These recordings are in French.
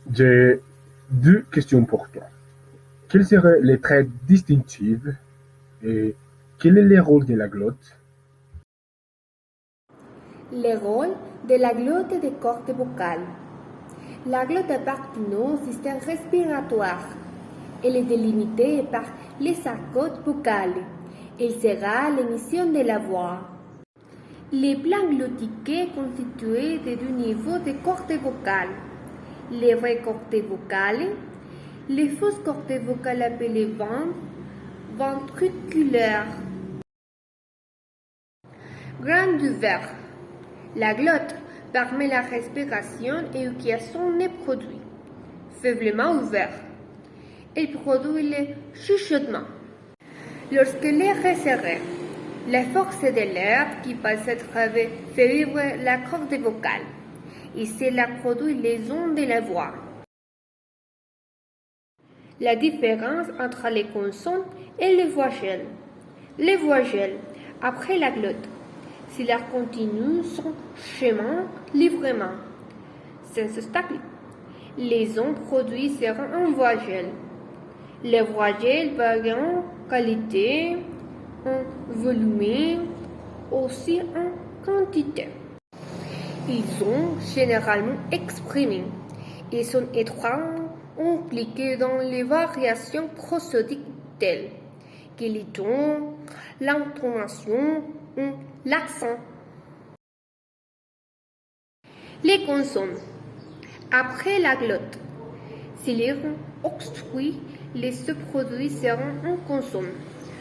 J'ai deux questions pour toi. Quels seraient les traits distinctifs et quel est le rôle de la glotte? Le rôle de la glotte des cordes vocales. La glotte appartient au système respiratoire. Elle est délimitée par les arcades vocales. Elle sera l'émission de la voix. Les plans glottiques constitués de deux niveaux de cordes vocales. Les vraies cordes vocales, les fausses cordes vocales appelées ventriculaires. Grande ouverte. La glotte permet la respiration et l'évacuation des produits. Faiblement ouvert. Elle produit le chuchotement. Lorsqu'elle est resserrée, la force de l'air qui passe à travers fait vibrer la corde vocale et cela produit les ondes de la voix. La différence entre les consonnes et les voyelles. Les voyelles, après la glotte, si l'air continue son chemin librement, sans obstacle, les ondes produites seront en voyelles. Les voyelles varient en qualité, en volume, aussi en quantité. Ils sont généralement exprimés et sont étroitement impliqués dans les variations prosodiques telles que les tons, l'intonation ou l'accent. Les consonnes. Après la glotte, si l'air obstruit, les sous-produits seront en consonnes.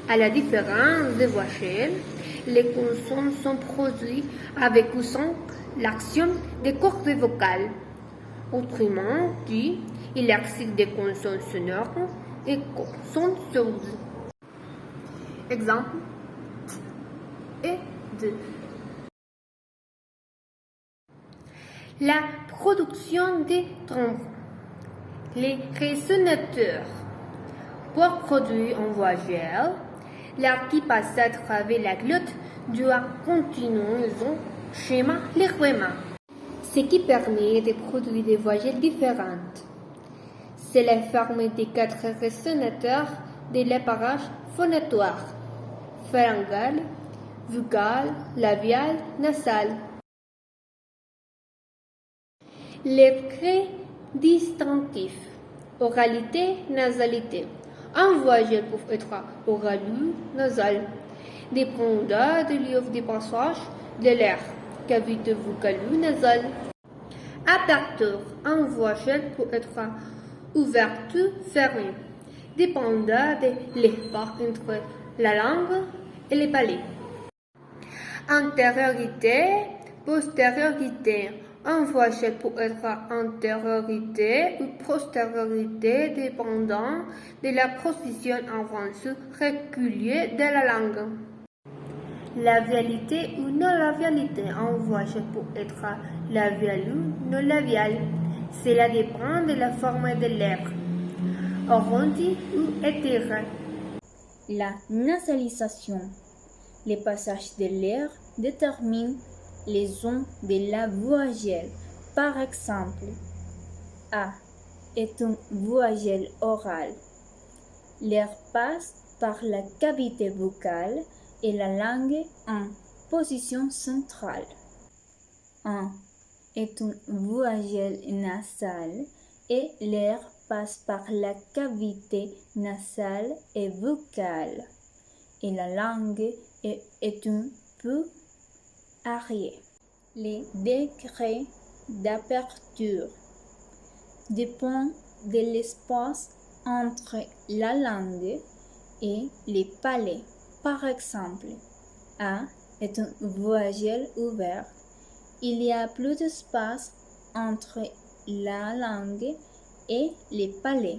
À la différence des voyelles, les consonnes sont produites avec ou sans l'action des cordes vocales. Autrement dit, il existe des consonnes sonores et consonnes sourdes. Exemple et 2. La production des timbres. Les résonateurs. Pour produire un voyelle, l'air qui passe à travers la glotte doit continuer son chemin librement, ce qui permet de produire des voyelles différentes. C'est la forme des 4 résonateurs de l'appareil phonatoire: pharyngal, vocal, labial, nasal. Les traits distinctifs. Oralité, nasalité. Un voyelle peut être oralu, nasal, dépendant de lieu de passage de l'air, cavité vocale nasale. Aperture. Un voyelle peut être ouverte ou fermée, dépendant de l'espace entre la langue et le palais. Antériorité, postériorité. Un voyelle peut être antériorité ou postériorité dépendant de la position avancée reculée de la langue. Labialité ou non-labialité. Un voyelle peut être labial ou non-labial. Cela dépend de la forme de l'air, arrondi ou étiré. La nasalisation. Les passages de l'air déterminent les sons de la voyelle. Par exemple, A est une voyelle orale. L'air passe par la cavité vocale et la langue en position centrale. Un est une voyelle nasale et l'air passe par la cavité nasale et vocale et la langue est un peu arrière. Les degrés d'aperture dépendent de l'espace entre la langue et les palais. Par exemple, A est une voyelle ouverte. Il y a plus d'espace entre la langue et les palais.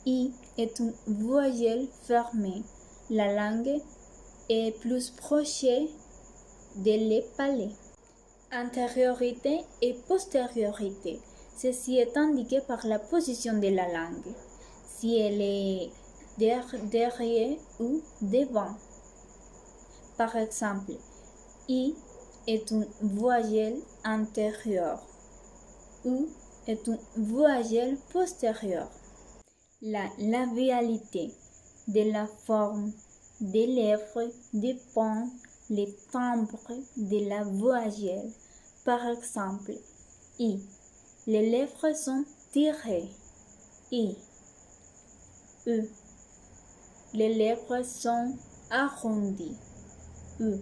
I est une voyelle fermée. La langue est plus proche de les palais. Antériorité et postériorité. Ceci est indiqué par la position de la langue, si elle est derrière ou devant. Par exemple, I est une voyelle antérieure ou est une voyelle postérieure. La labialité de la forme des lèvres dépend des timbres de la voyelle. Par exemple, I. Les lèvres sont tirées. I. E. Les lèvres sont arrondies. E.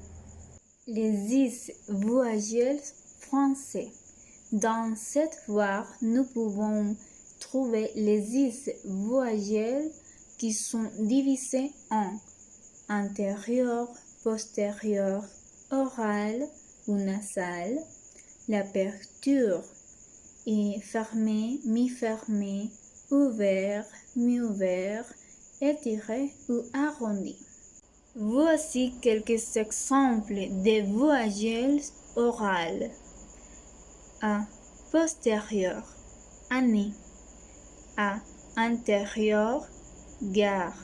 Les is voyelles français. Dans cette voie, nous pouvons trouver les is voyelles qui sont divisées en antérieur, postérieur, oral ou nasal, l'aperture et fermé, mi-fermé, ouvert, mi-ouvert, étiré ou arrondi. Voici quelques exemples de voyelles orales. A. Postérieur, année. A. Antérieur, gare.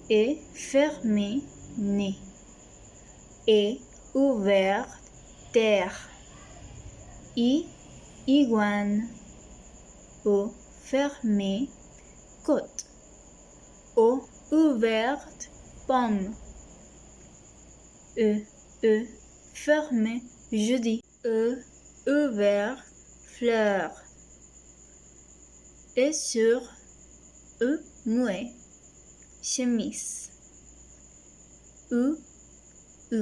Et fermé, nez. Et ouverte, terre. I. Iguane. O. Fermé, côte. O. Ouverte, pomme. E. Fermé, jeudi. E. Ouvert, fleur. Et sur E. Muet, chemise. U.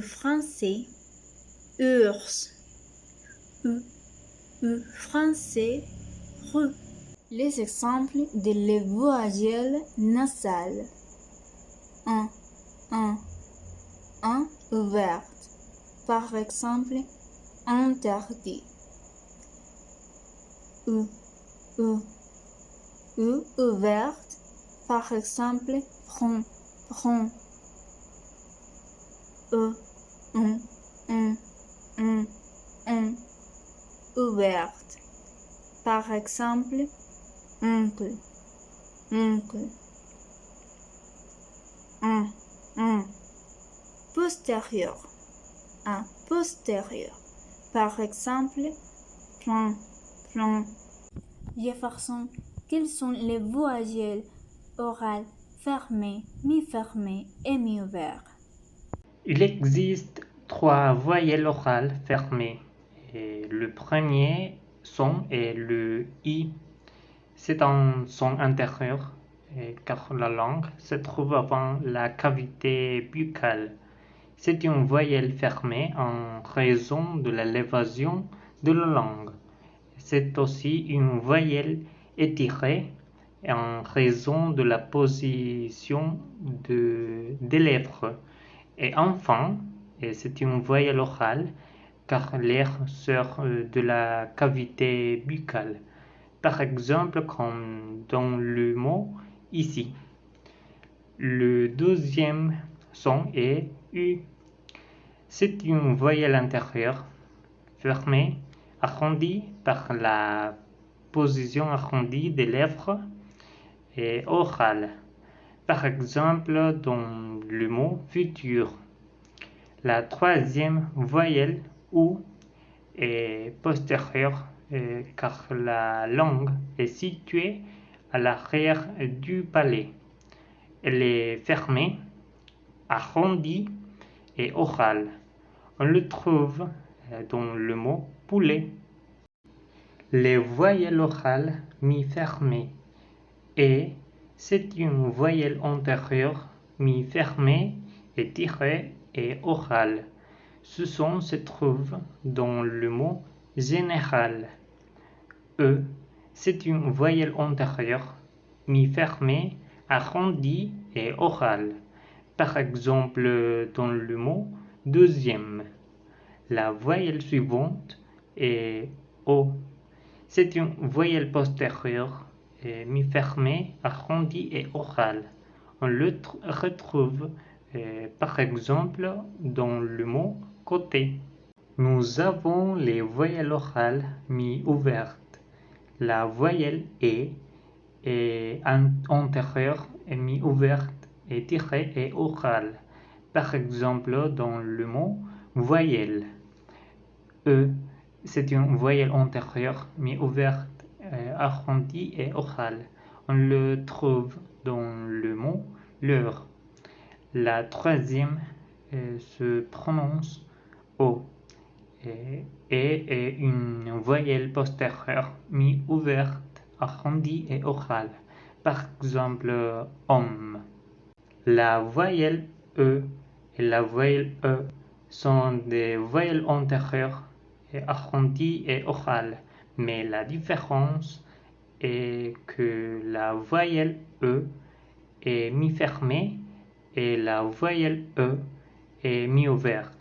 Français, ours. Français, rue. Les exemples de les voyelles nasales. 1. Ouverte. Par exemple, interdit. U. Ouverte. Par exemple, front. Ouverte. Par exemple, oncle. Postérieur. A. Postérieur. Par exemple, plan. Jefferson, quelles sont les voyelles orales fermées, mi-fermées et mi-ouvertes? Il existe 3 voyelles orales fermées. Et le premier son est le I. C'est un son intérieur car la langue se trouve avant la cavité buccale. C'est une voyelle fermée en raison de l'élévation de la langue. C'est aussi une voyelle étirée en raison de la position des lèvres. Et enfin, c'est une voyelle orale car l'air sort de la cavité buccale. Par exemple, comme dans le mot ici. Le deuxième son est U. C'est une voyelle intérieure fermée, arrondie par la position arrondie des lèvres et orale. Par exemple, dans le mot futur. La troisième voyelle U est postérieure car la langue est située à l'arrière du palais. Elle est fermée, arrondie et orale. On le trouve dans le mot poulet. Les voyelles orales mi-fermées et c'est une voyelle antérieure mi-fermée, étirée et orale. Ce son se trouve dans le mot général. E, c'est une voyelle antérieure mi-fermée, arrondie et orale. Par exemple, dans le mot deuxième. La voyelle suivante est O. C'est une voyelle postérieure mi-fermée, arrondie et orale. On le retrouve par exemple dans le mot côté. Nous avons les voyelles orales mi-ouvertes. La voyelle E est antérieure et mi-ouverte, étirée et orale. Par exemple dans le mot voyelle. E C'est une voyelle antérieure mi-ouverte, arrondie et orale. On le trouve dans le mot leur. La troisième se prononce O et est une voyelle postérieure mi-ouverte, arrondie et orale. Par exemple, homme. La voyelle E et la voyelle E sont des voyelles antérieures arrondies et orales, mais la différence est que la voyelle E est mi-fermée et la voyelle E est mi-ouverte.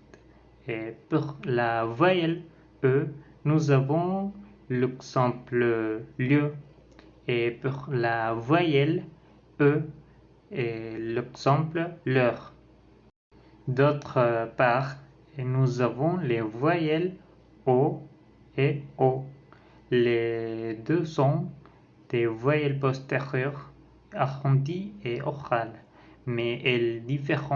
Et pour la voyelle E, nous avons l'exemple lieu, et pour la voyelle E, l'exemple leur. D'autre part, nous avons les voyelles O et O. Les deux sont des voyelles postérieures arrondies et orales, mais elles diffèrent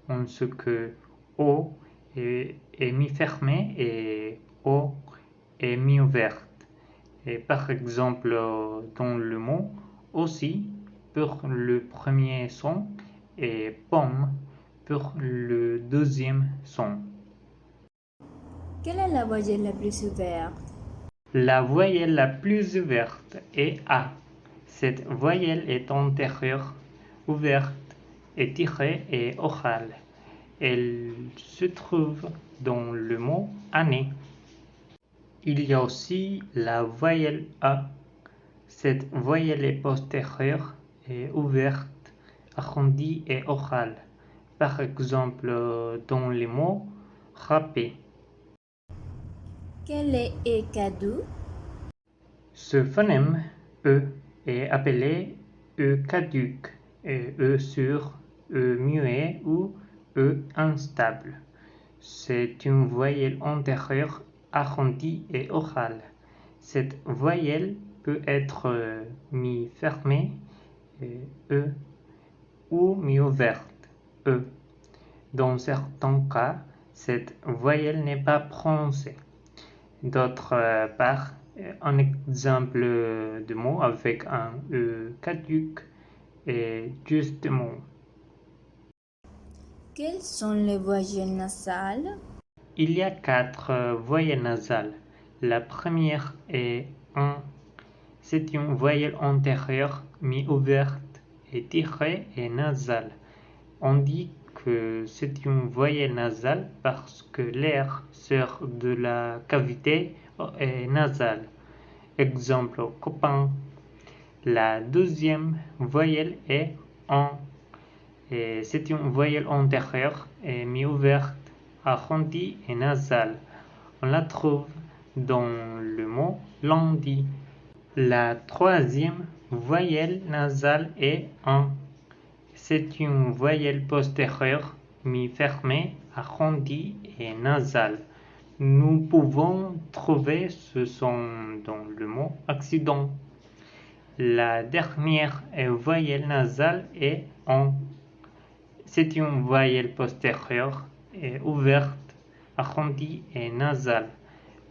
en ce que O est mi-fermée et O est mi-ouverte. Et par exemple, dans le mot aussi, pour le premier son et pomme pour le deuxième son. Quelle est la voyelle la plus ouverte? La voyelle la plus ouverte est A. Cette voyelle est antérieure, ouverte, étirée et orale. Elle se trouve dans le mot année. Il y a aussi la voyelle A. Cette voyelle est postérieure et ouverte, arrondie et orale. Par exemple, dans les mots râpé. Quel est E caduc? Ce phonème E est appelé E caduc, E sur, E muet ou E instable. C'est une voyelle antérieure arrondie et orale. Cette voyelle peut être mi-fermée, E, ou mi-ouverte, E. Dans certains cas, cette voyelle n'est pas prononcée. D'autre part, un exemple de mot avec un E caduc est justement. Quelles sont les voyelles nasales? Il y a 4 voyelles nasales. La première est un. C'est une voyelle antérieure mi-ouverte, étirée et nasale. On dit que c'est une voyelle nasale parce que l'air sort de la cavité nasale. Exemple, copain. La deuxième voyelle est en. C'est une voyelle antérieure et mi-ouverte, arrondie et nasale. On la trouve dans le mot lundi. La troisième voyelle nasale est en. C'est une voyelle postérieure mi-fermée, arrondie et nasale. Nous pouvons trouver ce son dans le mot accident. La dernière voyelle nasale est en. C'est une voyelle postérieure et ouverte, arrondie et nasale.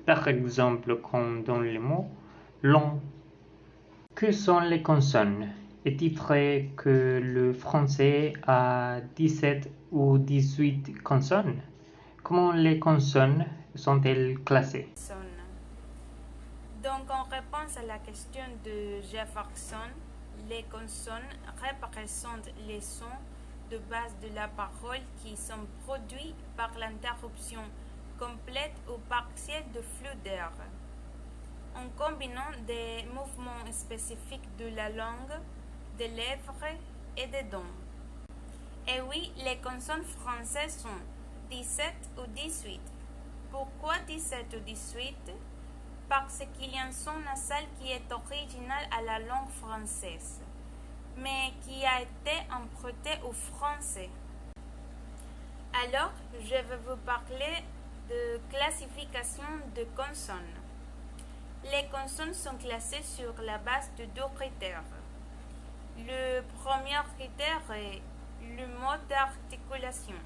Par exemple, comme dans le mot long. Que sont les consonnes? Est-il vrai que le français a 17 ou 18 consonnes? Comment les consonnes sont-elles classées? Donc, en réponse à la question de Jefferson, les consonnes représentent les sons de base de la parole qui sont produits par l'interruption complète ou partielle de flux d'air, en combinant des mouvements spécifiques de la langue, des lèvres et des dents. Et oui, les consonnes françaises sont 17 ou 18. Pourquoi 17 ou 18? Parce qu'il y a un son nasal qui est original à la langue française, mais qui a été emprunté au français. Alors, je vais vous parler de classification de consonnes. Les consonnes sont classées sur la base de 2 critères. Le premier critère est le mode d'articulation,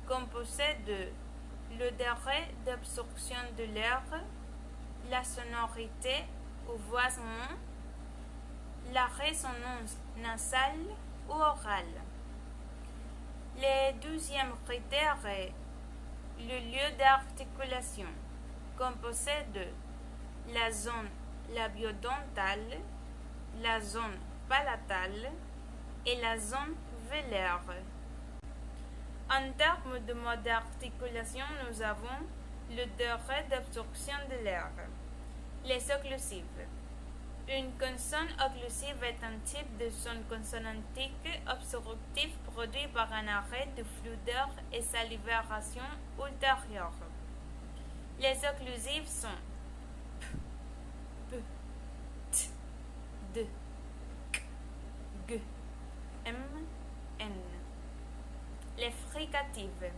composé de le degré d'absorption de l'air la sonorité ou voisement, la résonance nasale ou orale. Le deuxième critère est le lieu d'articulation, composé de la zone labiodontale, la zone palatale et la zone vélaire. En termes de mode d'articulation, nous avons le degré d'absorption de l'air. Les occlusives. Une consonne occlusive est un type de son consonantique obstructif produit par un arrêt du flux d'air et sa libération ultérieure. Les occlusives sont P, T, D, K, G, M, N. Les fricatives.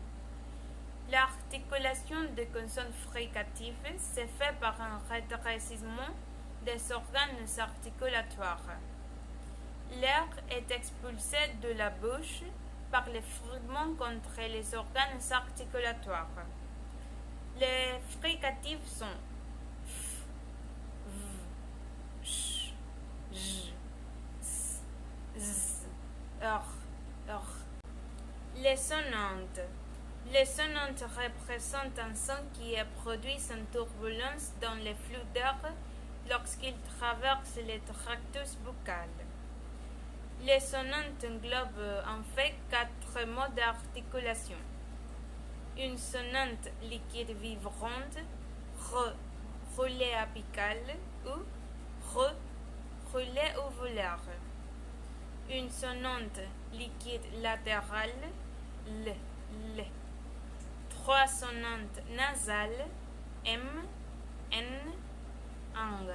L'articulation des consonnes fricatives se fait par un rétrécissement des organes articulatoires. L'air est expulsé de la bouche par les frottements contre les organes articulatoires. Les fricatives sont F, V, Ch, J, S, Z, R. Les sonantes. Les sonantes représentent un son qui est produit sans turbulence dans les flux d'air lorsqu'il traverse les tractus buccales. Les sonantes englobent en fait 4 modes d'articulation. Une sonante liquide vibrante, roulée apicale ou roulée ovulaire. Une sonante liquide latérale, L. 3 sonantes nasales, M, N, ang.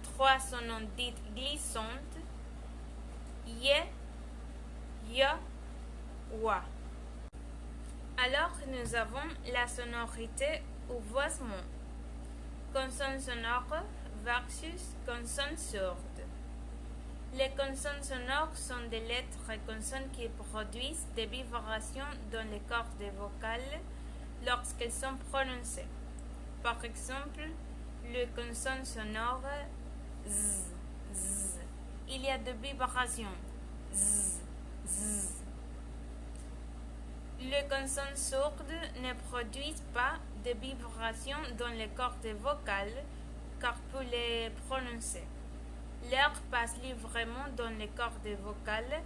3 sonantes dites glissantes, Y, wa. Alors nous avons la sonorité ou voisement. Consonne sonore versus consonne sourde. Les consonnes sonores sont des lettres et consonnes qui produisent des vibrations dans les cordes vocales lorsqu'elles sont prononcées. Par exemple, le consonne sonore Z, Z. Il y a des vibrations Z, Z. Les consonnes sourdes ne produisent pas de vibrations dans les cordes vocales car pour les prononcer. L'air passe librement dans les cordes vocales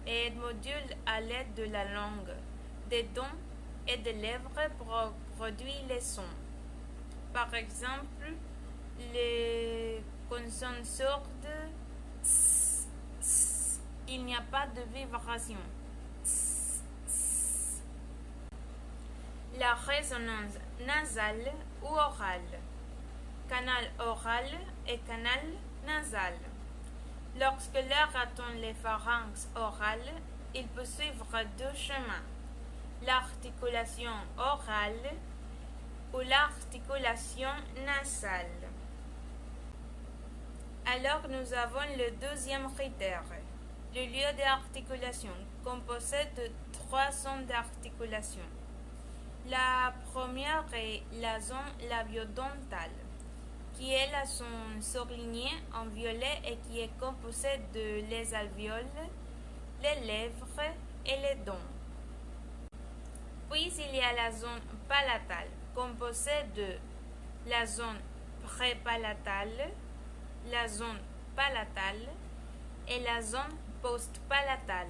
et est modulé à l'aide de la langue, des dents et des lèvres pour produire les sons. Par exemple, les consonnes sourdes, ts, ts, il n'y a pas de vibration. Ts, ts. La résonance nasale ou orale. Canal oral et canal nasal. Lorsque l'air atteint les pharynx orales, il peut suivre 2 chemins, l'articulation orale ou l'articulation nasale. Alors nous avons le deuxième critère, le lieu d'articulation, composé de 3 zones d'articulation. La première est la zone labiodontale, qui est la zone surlignée en violet et qui est composée de les alvéoles, les lèvres et les dents. Puis il y a la zone palatale, composée de la zone prépalatale, la zone palatale et la zone postpalatale.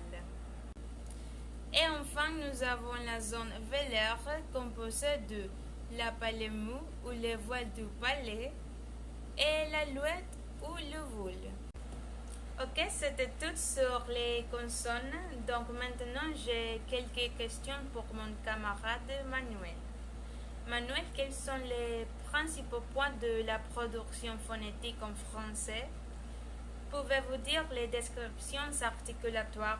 Et enfin, nous avons la zone vélaire, composée de la palais mou ou les voiles du palais et l'alouette ou le voule. Ok, c'était tout sur les consonnes. Donc maintenant, j'ai quelques questions pour mon camarade Manuel. Manuel, quels sont les principaux points de la production phonétique en français? Pouvez-vous dire les descriptions articulatoires?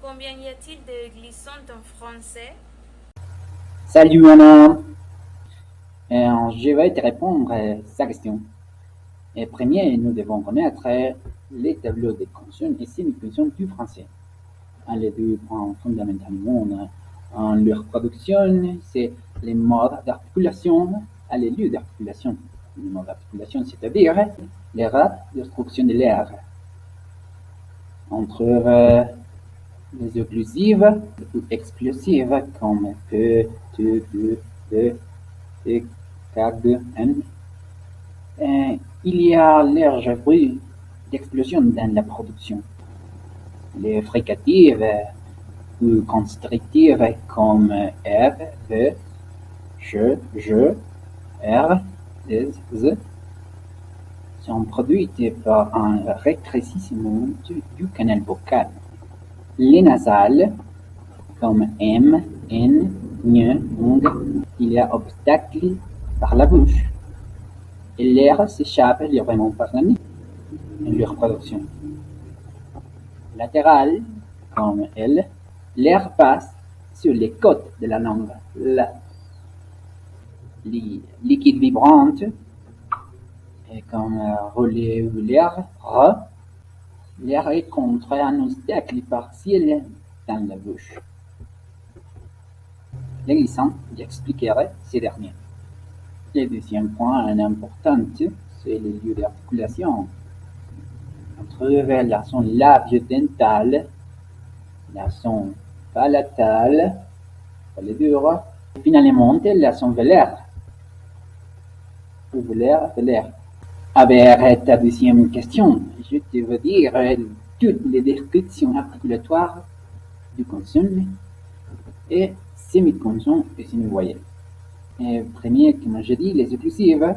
Combien y a-t-il de glissantes en français? Salut Anna. Je vais te répondre à sa question. Premier, nous devons connaître les tableaux de consonnes et semi-consonnes du français. Les 2 points fondamentalement en leur production, c'est les modes d'articulation à les lieux d'articulation. Les modes d'articulation, c'est-à-dire les rates d'obstruction de l'air entre les occlusives ou exclusives comme P, T, D, D, T, K, D, N. Il y a large bruit d'explosion dans la production. Les fricatives ou constrictives comme R, V, je, R, Z sont produites par un rétrécissement du canal vocal. Les nasales, comme M, N, N, Ng, il y a obstacle par la bouche et l'air s'échappe librement par la nez en leur production. Latéral, comme L, l'air passe sur les côtes de la langue. L. Liquide vibrante, comme relais ou l'air, R, l'air est contre un obstacle partiel dans la bouche. Les glissants, j'expliquerai ces derniers. Le deuxième point important, c'est les lieux d'articulation. On trouve la son labio-dentale, la son palatale, les deux, et finalement la son vélaire, ou vélaire. Avec ta deuxième question, je te veux dire toutes les descriptions articulatoires du consonne et semi-consonne et semi-voyelle. Premier, comme je dis, les occlusives,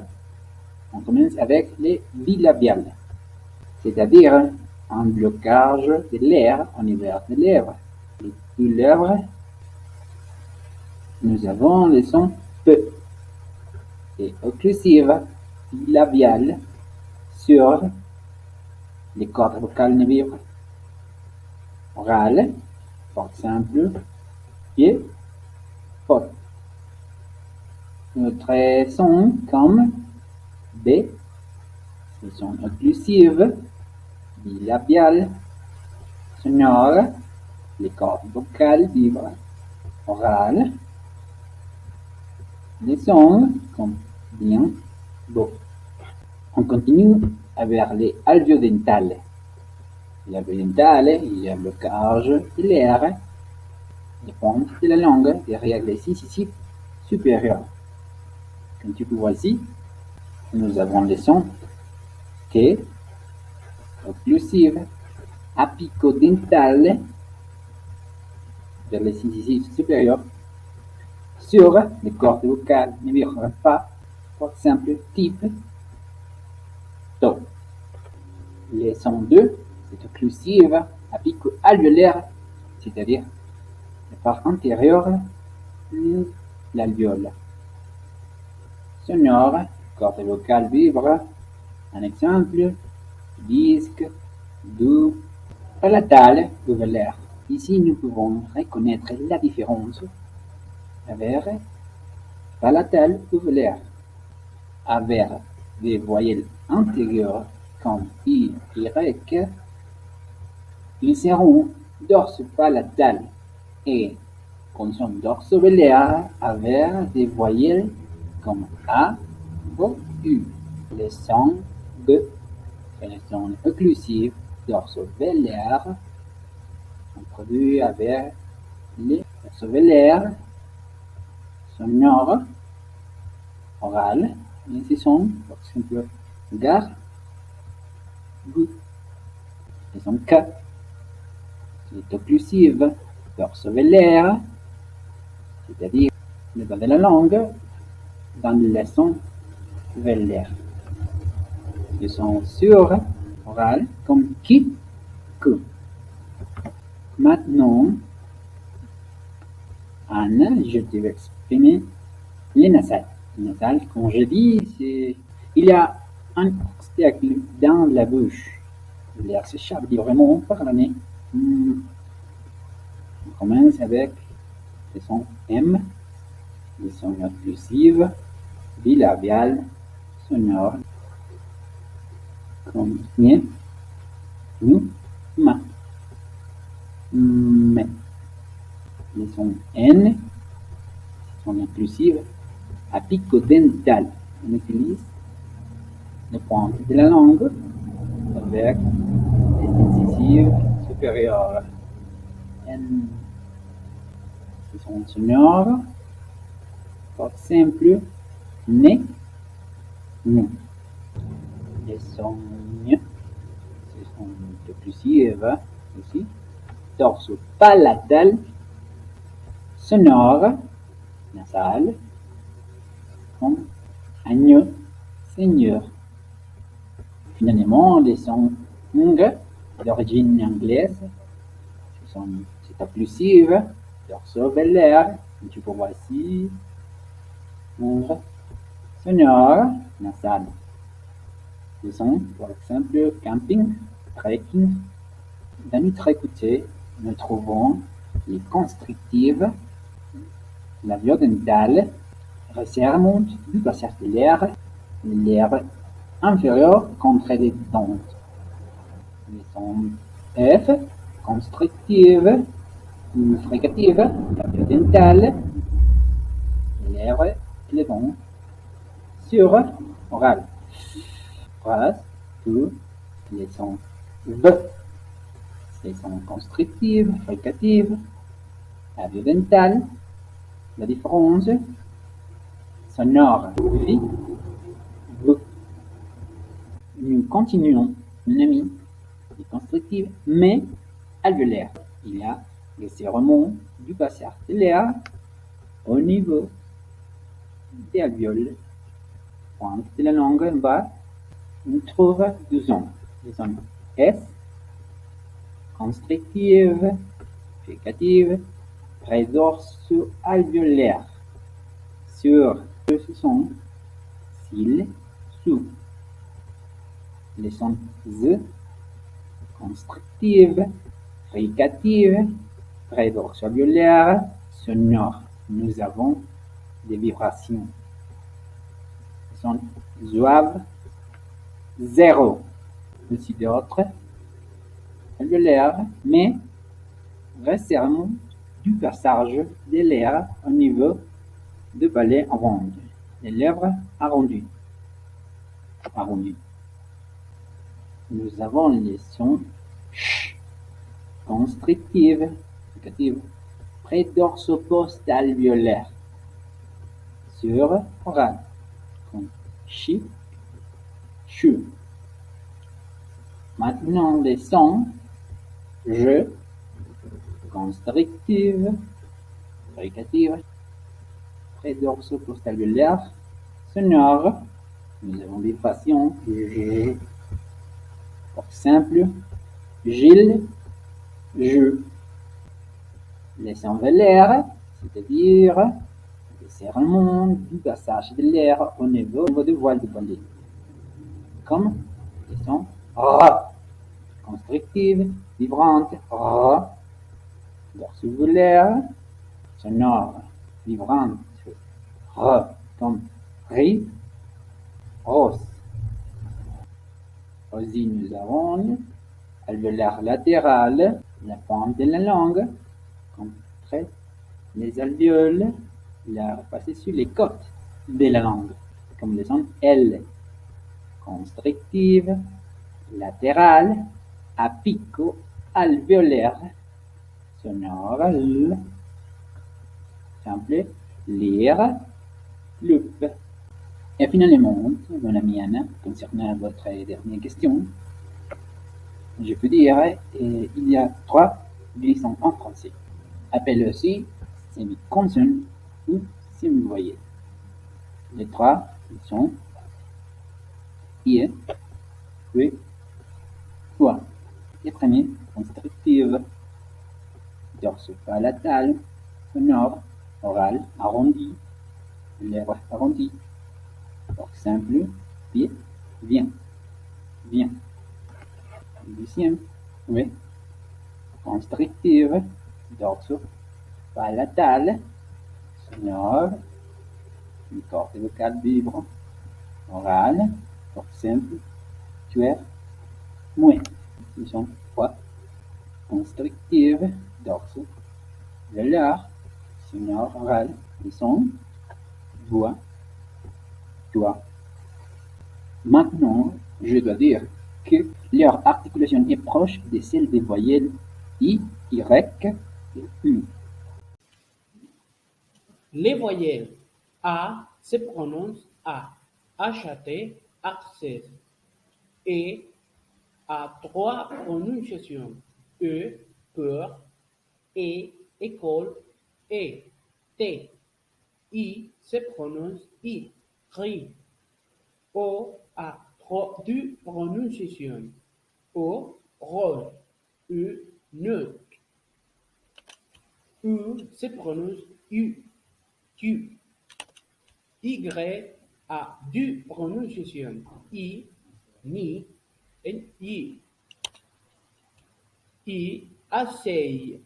on commence avec les bilabiales, c'est-à-dire un blocage de l'air au niveau des lèvres. Les deux lèvres, nous avons le son P. Et occlusive bilabiale sur les cordes vocales nerveuses orales, par exemple, et faute. Notre son comme B, ce sont occlusives, bilabiales, sonores, les cordes vocales vibrent, orales, les sons comme bien, beau. On continue avec les alvéodentales. L'alvéodentale, il y a le blocage de l'air, les pointes de la langue derrière les incisives supérieures. Comme tu peux voir ici, nous avons les sons T, occlusive, apicodentale, vers les incisives supérieures, sur les cordes vocales ne vibrent pas, par exemple, type Do. Les sons 2, c'est occlusive, apico-alvéolaire, c'est-à-dire la part antérieure de l'alvéole. Sonore, corde vocale vibre, un exemple, disque, do, palatale, ouvert. Ici, nous pouvons reconnaître la différence avec palatale ouvert, avec des voyelles antérieures comme I, Y, ils seront dorso-palatales et consonnes dorso-vélaires avec des voyelles comme A ou U. Les sons B et les sons occlusifs dorso-vélaires sont produits avec les dorso-vélaires sonores, orales, et ces sons, par exemple, gare, goût. Les sons K, c'est occlusive dorso-vélaire, c'est-à-dire le bas de la langue, dans le son vélaire. Les sons sur oral comme ki, ku. Maintenant, Anne, je te vais exprimer les nasales. Les nasales, comme je dis, il y a un obstacle dans la bouche. L'air s'échappe librement par le nez. On commence avec les sons M, les sons occlusives, bilabiales, sonores, comme ni, nous, ma. Mais les sons N, son inclusive apico-dentale. On utilise les pointes de la langue avec les incisives supérieures. Ce sont sonores, par exemple, né, nous. Les sons, ce sont inclusives aussi, dorso-palatal, sonore, nasal, comme agneau, seigneur. Finalement, les sons ng d'origine anglaise, c'est occlusive, dorso-vélaire, comme tu peux voir ici, ng, sonore, nasal. Ce sont, par exemple, camping, trekking. Dans notre écoutée, nous trouvons les constrictives, la biodentale, resserrement du passage de l'air inférieur contre les dents. Les sons F, constrictive, fricative, la biodentale, l'air et les dents. Sur oral, phrase, tous les sons V, les sons constrictives, fricatives, la biodentale, la différence sonore, V, V. Nous continuons, mon ami, les constrictives, mais alvéolaires. Il y a le serrement du passage de l'air au niveau des alvéoles. Pointe de la langue en bas, on trouve deux zones. Les zones S, constrictive, fricative, prédorso-alvéolaire. Sur ce son, cils, sous. Les sons Z, constrictive, fricative, prédorso-alvéolaire, sonore. Nous avons des vibrations. Les sons zouaves, 0. Aussi d'autres alvéolaires, mais resserrement du passage de l'air au niveau de palais rond. Les lèvres arrondies. Nous avons les sons ch, constrictive, fricative, prédorso-post-alvéolaire. Sur oral, comme chi, chu. Maintenant les sons je, constrictive, fricative, prédorso-post-alvéolaire, sonore. Nous avons des vibrations G. Par exemple, Gilles, je. Les sons vélaires, c'est-à-dire le serrement du passage de l'air au niveau de voile de balai. Comme les sons R, constrictive, vibrante, R, dorsivolaire, sonore, vibrante, R, comme ri, rose. Aussi, nous avons alvéolaire latéral, la pointe de la langue, comme près les alvéoles, la passer sur les côtes de la langue, comme les sons L, constrictive, latérale, apico-alvéolaire, sonore L, simple, lire, loupe. Et finalement, mon ami Anna, concernant votre dernière question, je peux dire il y a 3 glissants en français. Appelle aussi semi-consonnes ou semi-voyelles. Les 3 sont I, E, foi. Les premiers, constrictive, dorso-palatal, sonore, oral, arrondi, lèvres arrondies. Par exemple, pied, viens, viens. Deuxième, oui, constrictive, dorso-palatal, sonore, une corde vocale vibre, orale, par exemple, tu es, mouais. Ils sont 3, constrictive, dorso-vélaire, sonore, orale, Ils sont voix, toi. Maintenant, je dois dire que leur articulation est proche de celle des voyelles I, Y et U. Les voyelles A se prononcent A, acheter, accès, et a trois prononciations E, peur, E, école, et T. I se prononce I, ri. O a deux prononciations O, rose, U, neutre. U se prononce U, tu. Y a deux prononciations I, ni et I. I, essaye.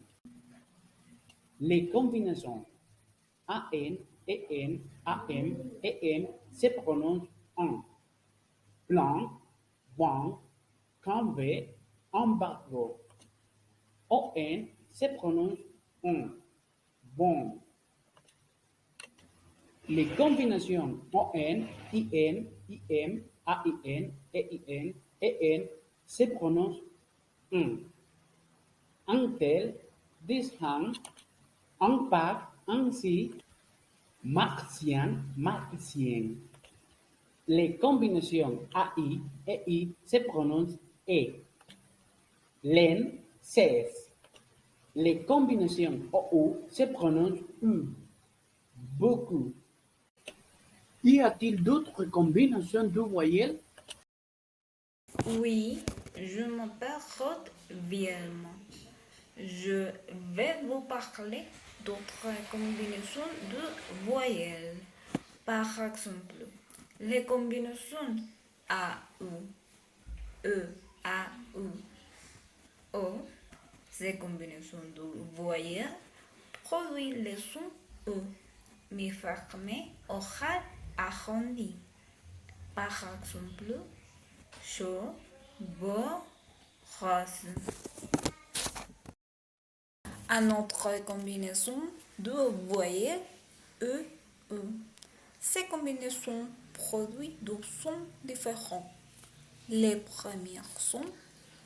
Les combinaisons AN, EN, AM, EN se prononcent en. Plan, banc, canvas, embargo. ON se prononce on. Bon. Les combinaisons ON, IN, IM, AIN, EIN, EN se prononcent un. Antel, deshang, impact, ainsi, martien, martien. Les combinaisons AI et I se prononcent E. Len, cesse. Les combinaisons OU se prononcent U. Beaucoup. Y a-t-il d'autres combinaisons de voyelles? Oui, je m'appelle Rod Vielman. Je vais vous parler d'autres combinaisons de voyelles. Par exemple, les combinaisons A, U, E, A, U, O. Ces combinaisons de voyelles produisent le son E, mi fermé, oral arrondi. Par exemple, chaud, beau, rose. Un autre combinaison de voyelles E, E. Ces combinaisons produisent deux sons différents. Les premières sont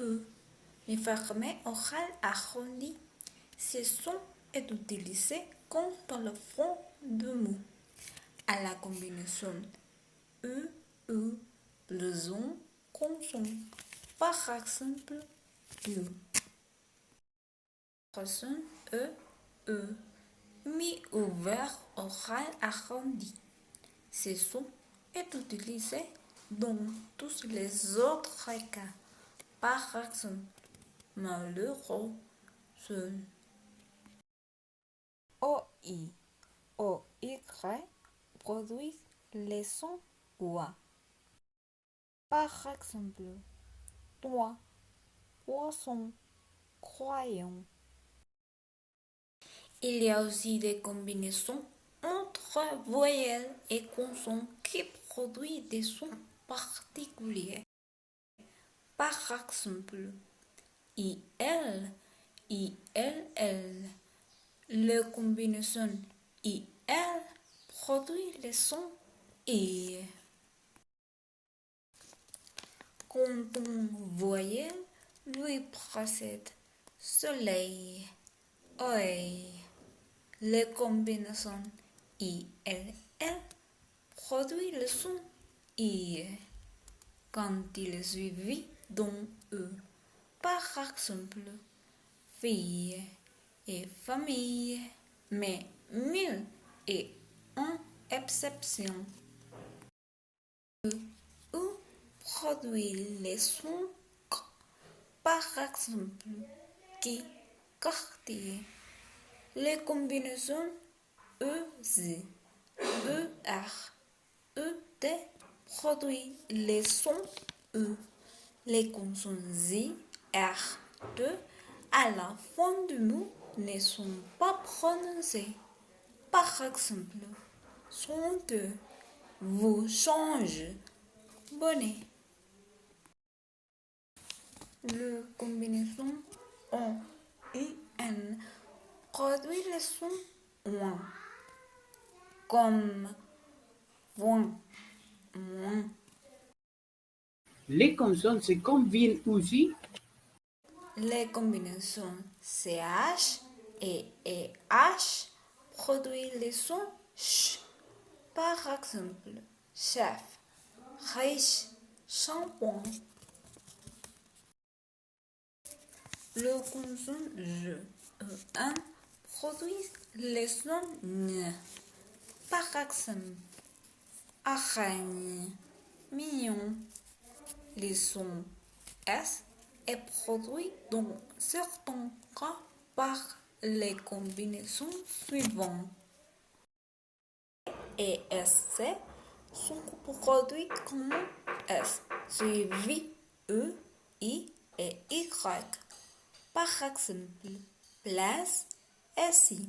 E, mi fermé, oral arrondi. Ce son est utilisé comme dans le fond de mot. À la combinaison E, E, le son consonne. Par exemple, U. Son E, E, mi ouvert oral arrondi. Ce son est utilisé dans tous les autres cas. Par exemple, malheureux, seul. OI, OY produisent les sons OA. Par exemple, toi, poisson, croyant. Il y a aussi des combinaisons entre voyelles et consonnes qui produisent des sons particuliers. Par exemple, IL, ILL. La combinaison IL produit le son I. Quand on voyelle lui précède soleil, œil. La combinaison ILL produit le son I quand il est suivi dans E. Par exemple, fille et famille, mais mille et une exception. E produit les sons K, par exemple, qui, quartier. Les combinaisons EZ, ER, ET produisent les sons E. Les consonnes Z, R, T à la fin du mot ne sont pas prononcées. Par exemple, son de vous change, bonnet. Le combinaison O, I, N produit le son OIN. comme point, moins. Les consonnes se combinent aussi. Les combinaisons CH et EH produisent le son ch. Par exemple, chef, riche, shampoing. Le consonne J et N produisent le son N. Par exemple, araignée, mignon. Le son S est produit dans certains cas par les combinaisons suivantes. Et SC sont produits comme S, suivi E, I et Y. Par exemple, place, SI.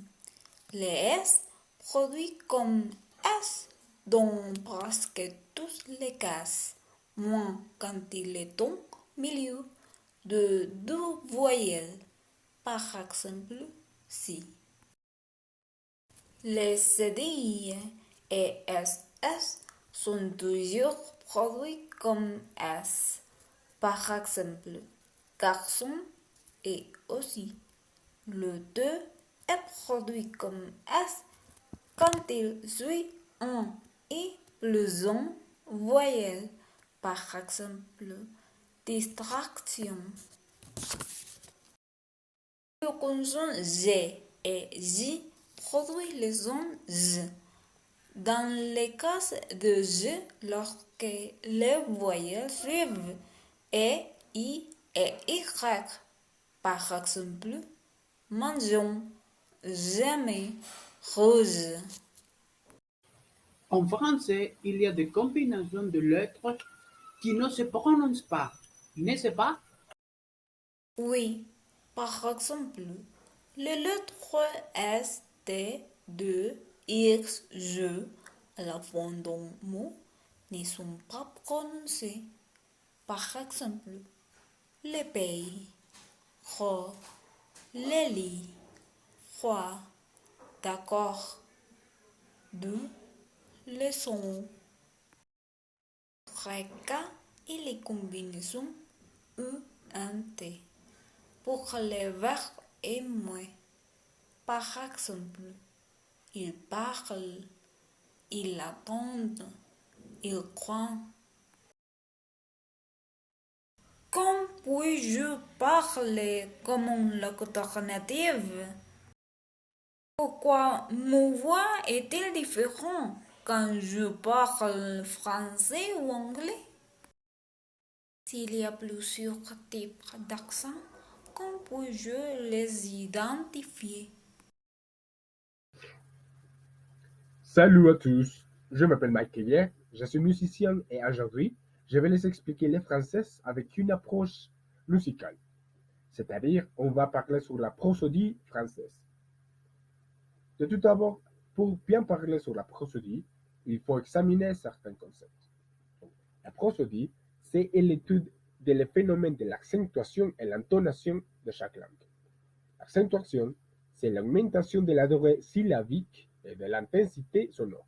Les S produits comme S dans presque tous les cas, moins quand il est au milieu de deux voyelles. Par exemple, si. Les CDI et SS sont toujours produits comme S. Par exemple, garçon et aussi. Le 2 est produit comme S quand il suit un I plus un voyelle. Par exemple, distraction. Le consonne G et J produit les sons Z. Dans les cas de G, lorsque les voyelles suivent E, I et Y. Par exemple, mangeons, jamais, rose. En français, il y a des combinaisons de lettres qui ne se prononcent pas, n'est-ce pas? Oui, par exemple, les lettres S, T, 2, X, G à la fin d'un mot ne sont pas prononcées. Par exemple, les pays, gros, les lits, froid, d'accord, deux, les sons, cas et les combinaisons E, N, T. Pour les verbes aimer, par exemple, il parle, il attend, il croit. Quand puis-je parler comme un locuteur natif? Pourquoi ma voix est-elle différente quand je parle français ou anglais? S'il y a plusieurs types d'accents, comment puis-je les identifier? Salut à tous, je m'appelle Mike Kelly, je suis musicien et aujourd'hui, je vais les expliquer les français avec une approche musicale. C'est-à-dire, on va parler sur la prosodie française. De tout d'abord, pour bien parler sur la prosodie, il faut examiner certains concepts. Donc, la prosodie, c'est l'étude des phénomènes de l'accentuation et l'intonation de chaque langue. L'accentuation, c'est l'augmentation de la durée syllabique et de l'intensité sonore.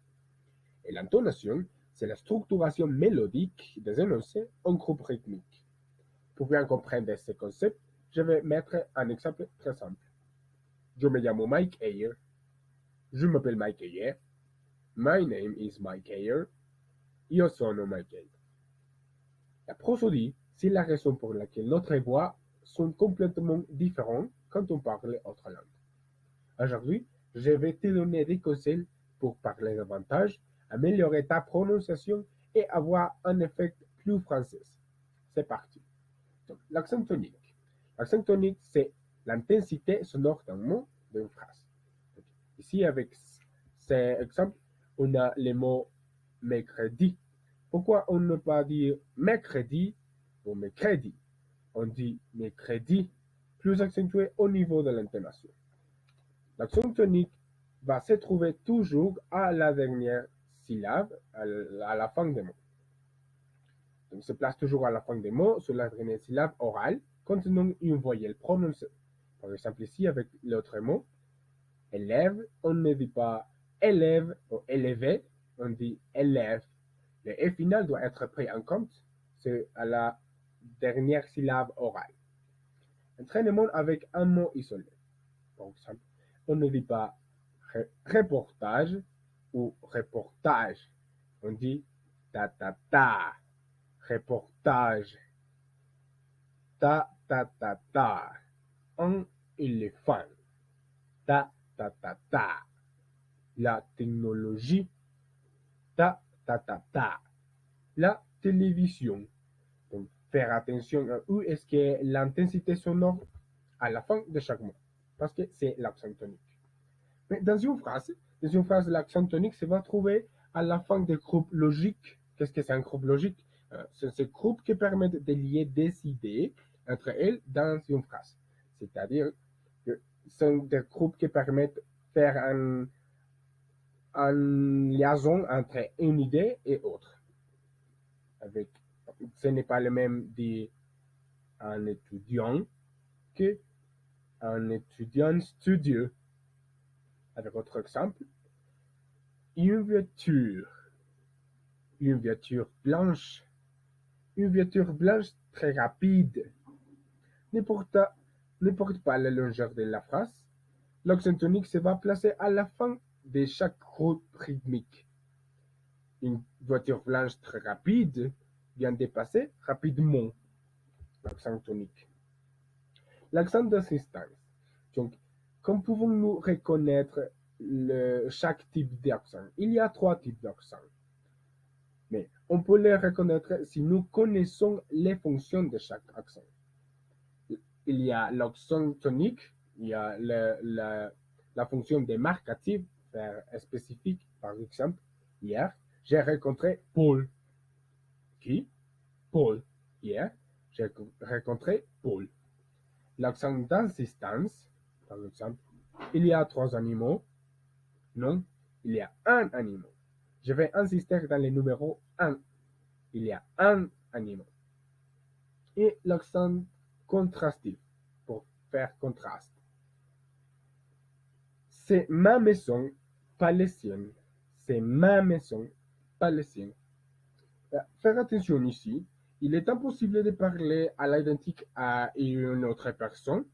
Et l'intonation, c'est la structuration mélodique des énoncés en groupe rythmique. Pour bien comprendre ces concepts, je vais mettre un exemple très simple. Je me llamo Mike Ayer. Je m'appelle Mike Ayer. My name is Mike Ayer. Io sono Mike Ayer. La prosodie, c'est la raison pour laquelle notre voix sont complètement différentes quand on parle autre langue. Aujourd'hui, je vais te donner des conseils pour parler davantage, améliorer ta prononciation et avoir un effet plus français. C'est parti. Donc, l'accent tonique. L'accent tonique, c'est l'intensité sonore d'un mot, d'une phrase. Donc, ici, avec ces exemples, on a les mots mercredi. Pourquoi on ne peut pas dire mercredi ou mercredi? On dit mercredi, plus accentué au niveau de l'intonation. L'accent tonique va se trouver toujours à la dernière syllabe, à la fin des mots. Donc, se place toujours à la fin des mots sur la dernière syllabe orale contenant une voyelle prononcée. Par exemple, ici, avec l'autre mot, élève, on ne dit pas élève ou élevé, on dit élève. Le E final doit être pris en compte, c'est à la dernière syllabe orale. Entraînement avec un mot isolé. Par exemple, on ne dit pas reportage ou reportage. On dit ta ta ta. Reportage. Ta ta ta ta. Un éléphant. Ta ta ta ta. La technologie. Ta ta ta ta. La télévision. Donc, faire attention à où est-ce que l'intensité sonore à la fin de chaque mot, parce que c'est l'accent tonique. Mais dans une phrase, l'accent tonique se va trouver à la fin des groupes logiques. Qu'est-ce que c'est un groupe logique? C'est ce groupe qui permet de lier des idées entre elles dans une phrase. C'est-à-dire que ce sont des groupes qui permettent de faire une liaison entre une idée et autre. Ce n'est pas le même dit un étudiant que un étudiant studieux. Avec autre exemple, une voiture blanche, très rapide. N'importe pas la longueur de la phrase, l'accent tonique se va placer à la fin de chaque groupe rythmique. Une voiture blanche très rapide vient de passer rapidement l'accent tonique. L'accent d'assistance. Donc, comme pouvons-nous reconnaître chaque type d'accent? Il y a 3 types d'accent. Mais on peut les reconnaître si nous connaissons les fonctions de chaque accent. Il y a l'accent tonique, il y a la fonction démarcative, faire spécifique. Par exemple, hier, j'ai rencontré Paul. Qui? Paul. Hier, j'ai rencontré Paul. L'accent d'insistance, par exemple, il y a 3 animaux. Non, il y a un animal. Je vais insister dans le numéro 1. Il y a un animal. Et l'accent contrastif, pour faire contraste. C'est ma maison, pas la sienne. C'est ma maison, pas la sienne. Faire attention ici, il est impossible de parler à l'identique à une autre personne,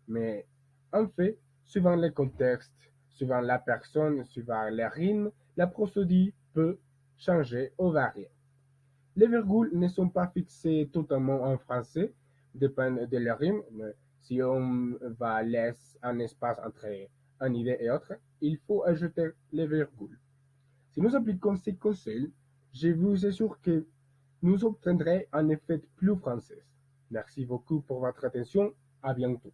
mais en fait, suivant le contexte, suivant la personne, suivant les rimes, la prosodie peut changer ou varier. Les virgules ne sont pas fixées totalement en français, dépendent de leur rime. Mais si on va laisser un espace entre une idée et autre, il faut ajouter les virgules. Si nous appliquons ces conseils, je vous assure que nous obtiendrons un effet plus français. Merci beaucoup pour votre attention. À bientôt.